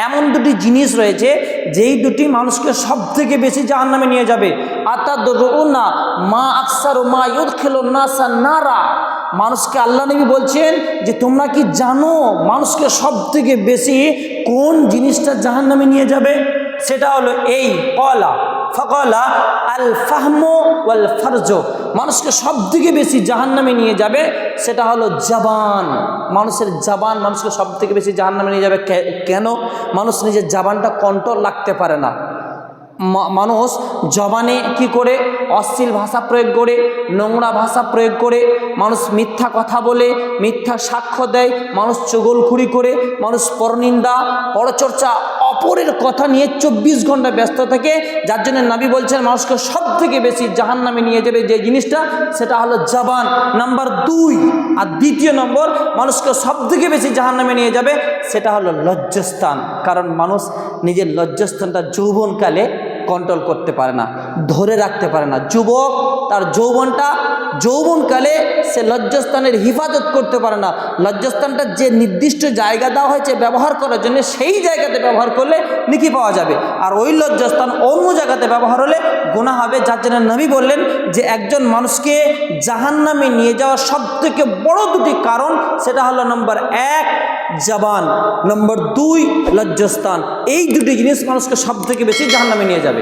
এমন দুটি জিনিস রয়েছে যেই দুটি মানুষকে সব থেকে বেশি জাহান্নামে নিয়ে যাবে। আতাদরুনা মা আকসারু মা ইউদখিলুন নাসা নারা, মানুষকে আল্লাহ নবী বলছেন যে তোমরা কি জানো মানুষকে সব থেকে বেশি কোন জিনিসটা জাহান্নামে নিয়ে যাবে? সেটা হলো এই কলা ফকলা আল ফাহমু ওয়াল ফারজ, মানুষকে সব থেকে বেশি জাহান্নামে নিয়ে যাবে সেটা হলো জবান। মানুষের জবান মানুষকে সব থেকে বেশি জাহান্নামে নিয়ে যাবে। কেন? মানুষ নিজের জবানটা কন্ট্রোল রাখতে পারে না। মানুষ জবানে কি করে অশ্লীল ভাষা প্রয়োগ করে, নোংরা ভাষা প্রয়োগ করে, মানুষ মিথ্যা কথা বলে, মিথ্যা সাক্ষ্য দেয়, মানুষ চগলখুরি করে, মানুষ পরনিন্দা পরচর্চা অপরের কথা নিয়ে 24 ঘন্টা ব্যস্ত থাকে। যার জন্য নবী বলছেন মানুষকে সব থেকে বেশি জাহান্নামে নিয়ে যাবে যে জিনিসটা সেটা হলো জবান, নাম্বার 2। আর দ্বিতীয় নম্বর মানুষকে সব থেকে বেশি জাহান্নামে নিয়ে যাবে সেটা হলো লজ্জাস্থান। কারণ মানুষ নিজের লজ্জাস্থানটা যৌবনকালে কন্ট্রোল করতে পারে না, ধরে রাখতে পারে না। যুবক তার যৌবনকালে সে লজ্জাস্থানের হিফাজত করতে পারে না। লজ্জাস্থানটা যে নির্দিষ্ট জায়গা দেওয়া হয়েছে ব্যবহার করার জন্য, সেই জায়গাতে ব্যবহার করলে নেকি পাওয়া যাবে, আর ওই লজ্জাস্থান অন্য জায়গাতে ব্যবহার হলে গুনাহ হবে। যার জন্য নবী বললেন যে একজন মানুষকে জাহান্নামে নিয়ে যাওয়ার সব থেকে বড় দুটি কারণ, সেটা হলো নম্বর 1 জবান, নম্বর 2 লজ্জাস্থান। এই দুটি জিনিস মানুষকে সব থেকে বেশি জাহান্নামে নিয়ে যাবে।